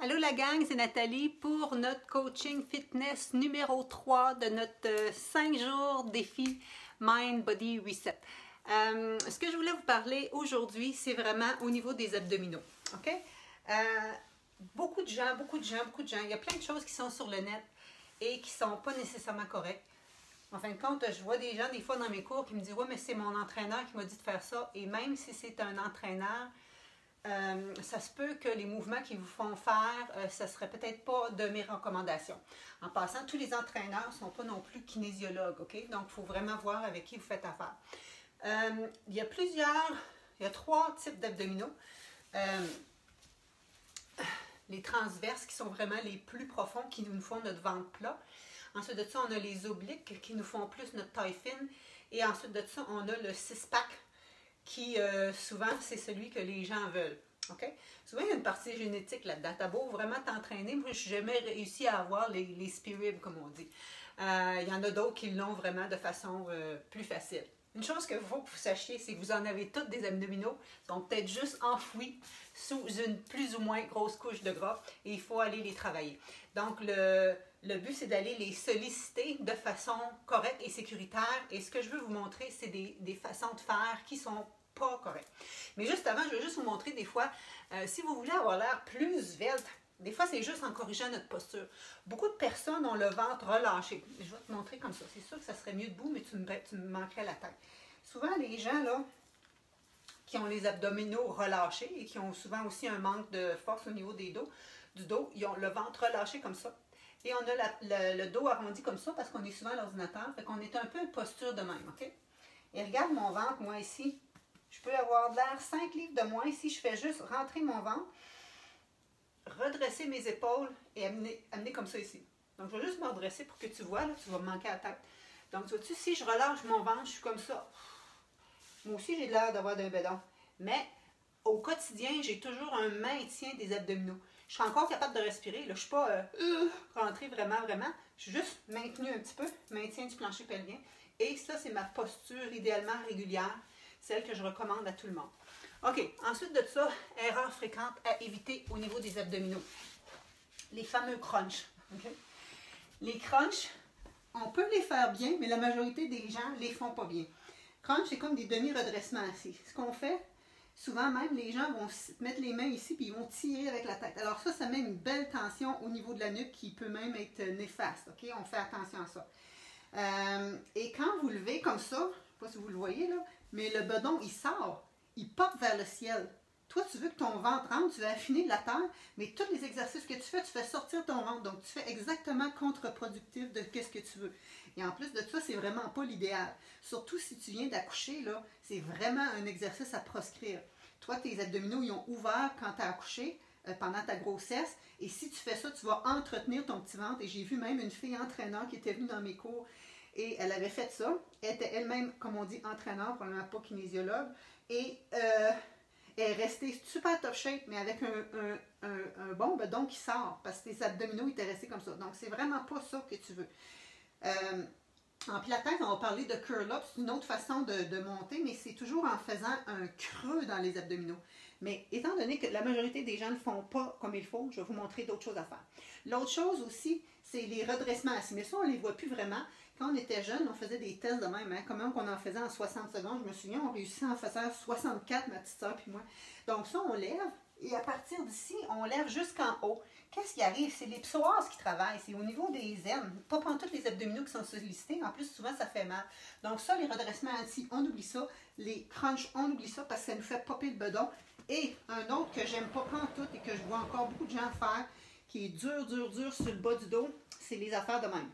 Allô la gang, c'est Nathalie pour notre coaching fitness numéro 3 de notre 5 jours défi Mind Body Reset. Ce que je voulais vous parler aujourd'hui, c'est vraiment au niveau des abdominaux. OK? Beaucoup de gens, il y a plein de choses qui sont sur le net et qui ne sont pas nécessairement correctes. En fin de compte, je vois des gens des fois dans mes cours qui me disent « Ouais, mais c'est mon entraîneur qui m'a dit de faire ça. » Et même si c'est un entraîneur, ça se peut que les mouvements qu'ils vous font faire, ça ne serait peut-être pas de mes recommandations. En passant, tous les entraîneurs ne sont pas non plus kinésiologues, OK? Donc, il faut vraiment voir avec qui vous faites affaire. Il y a 3 types d'abdominaux. Les transverses qui sont vraiment les plus profonds, qui nous font notre ventre plat. Ensuite de ça, on a les obliques qui nous font plus notre taille fine. Et ensuite de ça, on a le six-pack qui, souvent, c'est celui que les gens veulent. Okay? Souvent, il y a une partie génétique là-dedans. T'as beau vraiment t'entraîner. Moi, je n'ai jamais réussi à avoir les spirits, comme on dit. Il y en a d'autres qui l'ont vraiment de façon plus facile. Une chose qu'il faut que vous sachiez, c'est que vous en avez toutes des abdominaux. Ils sont peut-être juste enfouis sous une plus ou moins grosse couche de gras et il faut aller les travailler. Donc, le but, c'est d'aller les solliciter de façon correcte et sécuritaire. Et ce que je veux vous montrer, c'est des façons de faire qui sont pas correctes. Mais juste avant, je veux juste vous montrer des fois, si vous voulez avoir l'air plus svelte, des fois, c'est juste en corrigeant notre posture. Beaucoup de personnes ont le ventre relâché. Je vais te montrer comme ça. C'est sûr que ça serait mieux debout, mais tu me manquerais la tête. Souvent, les gens là qui ont les abdominaux relâchés et qui ont souvent aussi un manque de force au niveau du dos, ils ont le ventre relâché comme ça. Et on a le dos arrondi comme ça parce qu'on est souvent à l'ordinateur. Fait qu'on est un peu une posture de même, OK? Et regarde mon ventre, moi ici. Je peux avoir de l'air 5 livres de moins si je fais juste rentrer mon ventre, redresser mes épaules et amener comme ça ici. Donc, je vais juste me redresser pour que tu vois, là, tu vas me manquer la tête. Donc, tu vois-tu, si je relâche mon ventre, je suis comme ça. Moi aussi, j'ai l'air d'avoir d'un bédon. Mais, au quotidien, j'ai toujours un maintien des abdominaux. Je suis encore capable de respirer. Là, je ne suis pas rentrée vraiment. Je suis juste maintenue un petit peu, maintien du plancher pelvien. Et ça, c'est ma posture idéalement régulière, celle que je recommande à tout le monde. OK, ensuite de ça, erreur fréquente à éviter au niveau des abdominaux. Les fameux crunchs. Okay? Les crunchs, on peut les faire bien, mais la majorité des gens ne les font pas bien. Crunch, c'est comme des demi-redressements assis. Ce qu'on fait, souvent même, les gens vont mettre les mains ici puis ils vont tirer avec la tête. Alors ça met une belle tension au niveau de la nuque qui peut même être néfaste. Okay? On fait attention à ça. Et quand vous levez comme ça, je ne sais pas si vous le voyez là, mais le bedon, il sort. Il pop vers le ciel. Toi, tu veux que ton ventre rentre, tu veux affiner de la terre, mais tous les exercices que tu fais sortir ton ventre. Donc, tu fais exactement contre-productif de ce que tu veux. Et en plus de ça, c'est vraiment pas l'idéal. Surtout si tu viens d'accoucher, là, c'est vraiment un exercice à proscrire. Toi, tes abdominaux, ils ont ouvert quand tu as accouché, pendant ta grossesse. Et si tu fais ça, tu vas entretenir ton petit ventre. Et j'ai vu même une fille entraîneur qui était venue dans mes cours et elle avait fait ça. Elle était elle-même, comme on dit, entraîneur, probablement pas kinésiologue. Et elle est restée super top shape, mais avec un bon bedon qui sort, parce que tes abdominaux étaient restés comme ça. Donc, c'est vraiment pas ça que tu veux. En pilates, on va parler de curl-up, c'est une autre façon de monter, mais c'est toujours en faisant un creux dans les abdominaux. Mais étant donné que la majorité des gens ne le font pas comme il faut, je vais vous montrer d'autres choses à faire. L'autre chose aussi, c'est les redressements assis. Mais ça, on ne les voit plus vraiment. Quand on était jeune, on faisait des tests de même. Hein? Comment on en faisait en 60 secondes? Je me souviens, on réussissait à en faire 64, ma petite soeur puis moi. Donc ça, on lève. Et à partir d'ici, on lève jusqu'en haut. Qu'est-ce qui arrive? C'est les psoas qui travaillent. C'est au niveau des aines. Pas tous les abdominaux qui sont sollicités. En plus, souvent, ça fait mal. Donc ça, les redressements assis, on oublie ça. Les crunchs, on oublie ça parce que ça nous fait popper le bedon. Et un autre que j'aime pas tout et que je vois encore beaucoup de gens faire, qui est dur sur le bas du dos, c'est les affaires de même.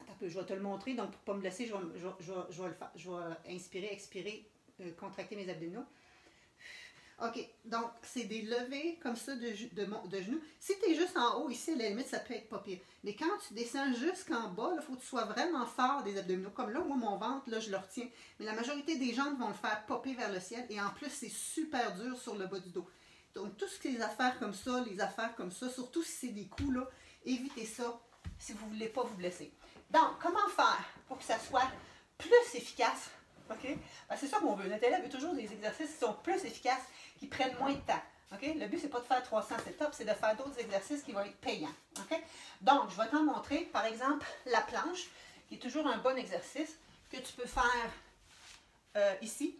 Attends un peu, je vais te le montrer. Donc, pour ne pas me laisser, je vais le faire. Je vais inspirer, expirer, contracter mes abdominaux. OK, donc c'est des levées comme ça de genoux. Si tu es juste en haut, ici, à la limite, ça peut être pas pire. Mais quand tu descends jusqu'en bas, il faut que tu sois vraiment fort des abdominaux. Comme là, moi, mon ventre, là, je le retiens. Mais la majorité des gens vont le faire popper vers le ciel. Et en plus, c'est super dur sur le bas du dos. Donc, toutes ces affaires comme ça, les affaires comme ça, surtout si c'est des coups, là, évitez ça si vous ne voulez pas vous blesser. Donc, comment faire pour que ça soit plus efficace? OK? Ben, c'est ça qu'on veut. Notre élève veut toujours des exercices qui sont plus efficaces, qui prennent moins de temps. OK? Le but, c'est pas de faire 300 sit-ups, c'est de faire d'autres exercices qui vont être payants. OK? Donc, je vais t'en montrer, par exemple, la planche, qui est toujours un bon exercice que tu peux faire ici,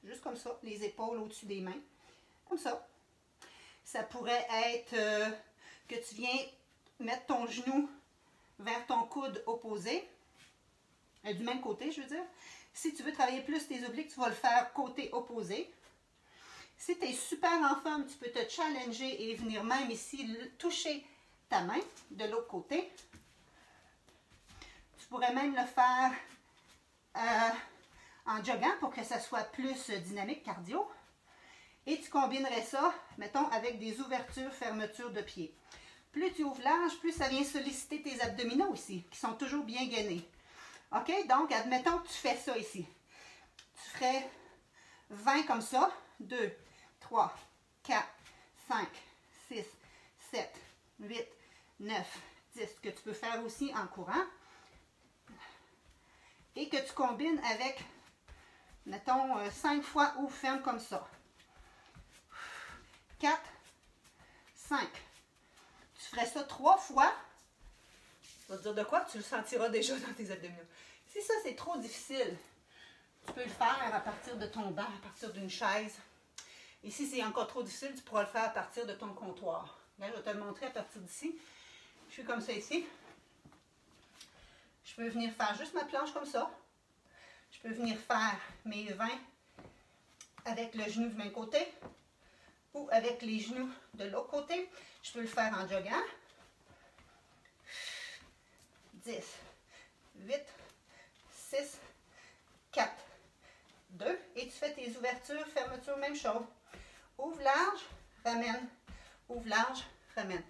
juste comme ça, les épaules au-dessus des mains, comme ça. Ça pourrait être que tu viens mettre ton genou vers ton coude opposé, du même côté, je veux dire. Si tu veux travailler plus tes obliques, tu vas le faire côté opposé. Si tu es super en forme, tu peux te challenger et venir même ici toucher ta main de l'autre côté. Tu pourrais même le faire en joguant pour que ça soit plus dynamique, cardio. Et tu combinerais ça, mettons, avec des ouvertures, fermetures de pieds. Plus tu ouvres large, plus ça vient solliciter tes abdominaux ici, qui sont toujours bien gainés. OK? Donc, admettons que tu fais ça ici. Tu ferais 20 comme ça. 2, 3, 4, 5, 6, 7, 8, 9, 10. Que tu peux faire aussi en courant. Et que tu combines avec, mettons, 5 fois ouvre ferme comme ça. 4, 5. Tu ferais ça 3 fois. Ça va te dire de quoi? Tu le sentiras déjà dans tes abdominaux. Si ça, c'est trop difficile, tu peux le faire à partir de ton banc, à partir d'une chaise. Et si c'est encore trop difficile, tu pourras le faire à partir de ton comptoir. Là, je vais te le montrer à partir d'ici. Je suis comme ça ici. Je peux venir faire juste ma planche comme ça. Je peux venir faire mes 20 avec le genou du même côté ou avec les genoux de l'autre côté. Je peux le faire en joguant. 10, 8, 6, 4, 2. Et tu fais tes ouvertures, fermetures, même chose. Ouvre large, ramène. Ouvre large, ramène.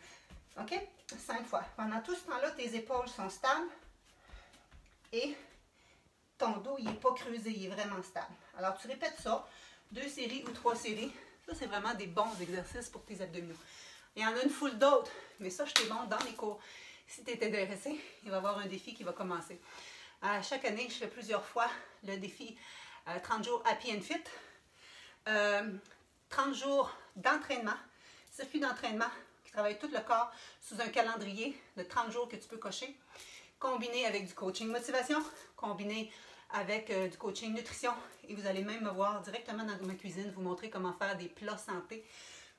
OK? 5 fois. Pendant tout ce temps-là, tes épaules sont stables et ton dos, il n'est pas creusé, il est vraiment stable. Alors, tu répètes ça, 2 séries ou 3 séries. Ça, c'est vraiment des bons exercices pour tes abdominaux. Il y en a une foule d'autres, mais ça, je te montre dans les cours. Si tu es intéressé, il va y avoir un défi qui va commencer. Chaque année, je fais plusieurs fois le défi 30 jours Happy and Fit. 30 jours d'entraînement, circuit d'entraînement qui travaille tout le corps sous un calendrier de 30 jours que tu peux cocher, combiné avec du coaching motivation, combiné avec du coaching nutrition. Et vous allez même me voir directement dans ma cuisine, vous montrer comment faire des plats santé,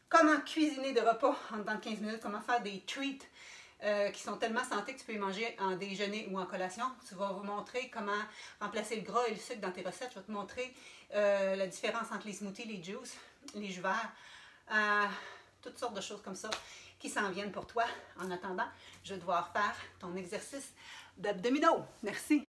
comment cuisiner de repas en dans 15 minutes, comment faire des treats qui sont tellement santé que tu peux les manger en déjeuner ou en collation. Tu vas vous montrer comment remplacer le gras et le sucre dans tes recettes. Je vais te montrer la différence entre les smoothies, les juices, les jus verts, toutes sortes de choses comme ça qui s'en viennent pour toi. En attendant, je vais devoir faire ton exercice d'abdominaux. Merci.